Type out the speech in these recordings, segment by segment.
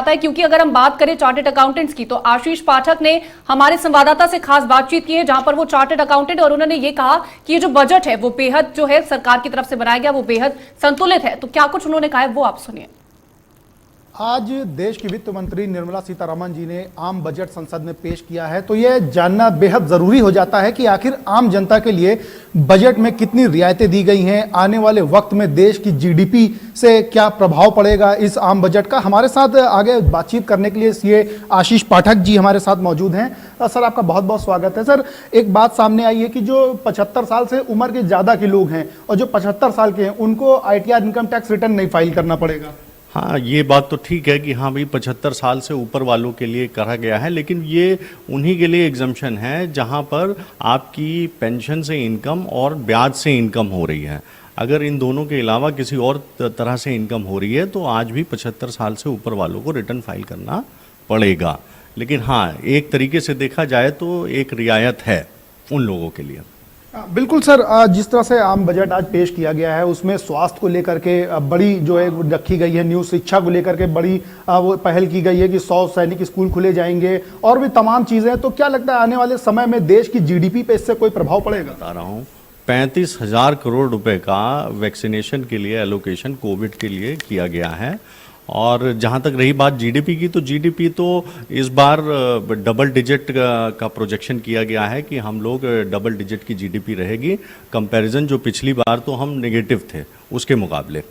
जाता है, क्योंकि अगर हम बात करें चार्टर्ड अकाउंटेंट्स की तो आशीष पाठक ने हमारे संवाददाता से खास बातचीत की है, जहां पर वो चार्टर्ड अकाउंटेंट और उन्होंने ये कहा कि ये जो बजट है वो बेहद जो है सरकार की तरफ से बनाया गया वो बेहद संतुलित है। तो क्या कुछ उन्होंने कहा है वो आप सुनिए। आज देश की वित्त मंत्री निर्मला सीतारमण जी ने आम बजट संसद में पेश किया है, तो यह जानना बेहद जरूरी हो जाता है कि आखिर आम जनता के लिए बजट में कितनी रियायतें दी गई हैं, आने वाले वक्त में देश की जीडीपी से क्या प्रभाव पड़ेगा इस आम बजट का। हमारे साथ आगे बातचीत करने के लिए सीए आशीष पाठक जी हमारे साथ मौजूद हैं। सर, आपका बहुत बहुत स्वागत है। सर, एक बात सामने आई है कि जो 75 साल से उम्र के ज़्यादा के लोग हैं और जो 75 साल के हैं उनको ITR इनकम टैक्स रिटर्न नहीं फाइल करना पड़ेगा। हाँ, ये बात तो ठीक है कि हाँ भाई 75 साल से ऊपर वालों के लिए करा गया है, लेकिन ये उन्हीं के लिए एग्जम्पशन है जहाँ पर आपकी पेंशन से इनकम और ब्याज से इनकम हो रही है। अगर इन दोनों के अलावा किसी और तरह से इनकम हो रही है तो आज भी 75 साल से ऊपर वालों को रिटर्न फाइल करना पड़ेगा। लेकिन हाँ, एक तरीके से देखा जाए तो एक रियायत है उन लोगों के लिए। बिल्कुल सर, जिस तरह से आम बजट आज पेश किया गया है उसमें स्वास्थ्य को लेकर के बड़ी जो है रखी गई है न्यूज़, शिक्षा को लेकर के बड़ी वो पहल की गई है कि 100 सैनिक स्कूल खुले जाएंगे और भी तमाम चीज़ें। तो क्या लगता है आने वाले समय में देश की जीडीपी पे इससे कोई प्रभाव पड़ेगा? बता रहा हूँ, 35,000 करोड़ रुपए का वैक्सीनेशन के लिए एलोकेशन कोविड के लिए किया गया है। और जहाँ तक रही बात जीडीपी की, तो जीडीपी तो इस बार डबल डिजिट का प्रोजेक्शन किया गया है कि हम लोग डबल डिजिट की जीडीपी रहेगी, कंपैरिजन जो पिछली बार तो हम नेगेटिव थे उसके मुकाबले।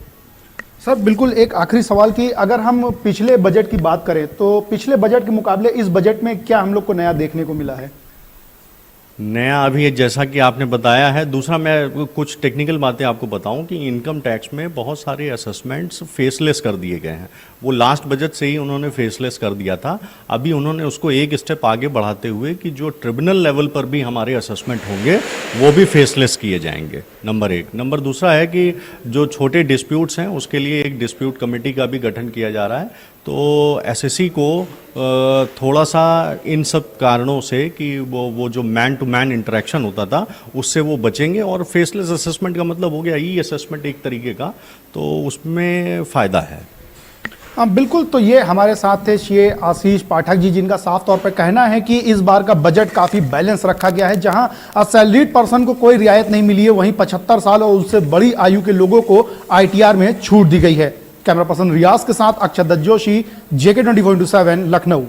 सर, बिल्कुल एक आखिरी सवाल कि अगर हम पिछले बजट की बात करें तो पिछले बजट के मुकाबले इस बजट में क्या हम लोग को नया देखने को मिला है? नया अभी जैसा कि आपने बताया है। दूसरा, मैं कुछ टेक्निकल बातें आपको बताऊं कि इनकम टैक्स में बहुत सारे असेसमेंट्स फेसलेस कर दिए गए हैं। वो लास्ट बजट से ही उन्होंने फेसलेस कर दिया था। अभी उन्होंने उसको एक स्टेप आगे बढ़ाते हुए कि जो ट्रिब्यूनल लेवल पर भी हमारे असेसमेंट होंगे वो भी फेसलेस किए जाएंगे, नंबर एक। नंबर दूसरा है कि जो छोटे डिस्प्यूट्स हैं उसके लिए एक डिस्प्यूट कमेटी का भी गठन किया जा रहा है। तो एसएससी को थोड़ा सा इन सब कारणों से कि वो जो मैन टू मैन इंटरेक्शन होता था उससे वो बचेंगे और फेसलेस असेसमेंट का मतलब हो गया ई असेसमेंट एक तरीके का, तो उसमें फ़ायदा है। हाँ बिल्कुल, तो ये हमारे साथ थे सीए आशीष पाठक जी, जिनका साफ तौर पर कहना है कि इस बार का बजट काफ़ी बैलेंस रखा गया है। जहां सैलरीड पर्सन को कोई रियायत नहीं मिली है, वहीं 75 साल और उससे बड़ी आयु के लोगों को ITR में छूट दी गई है। कैमरा पर्सन रियाज के साथ अक्षत जोशी, JK 24/7 लखनऊ।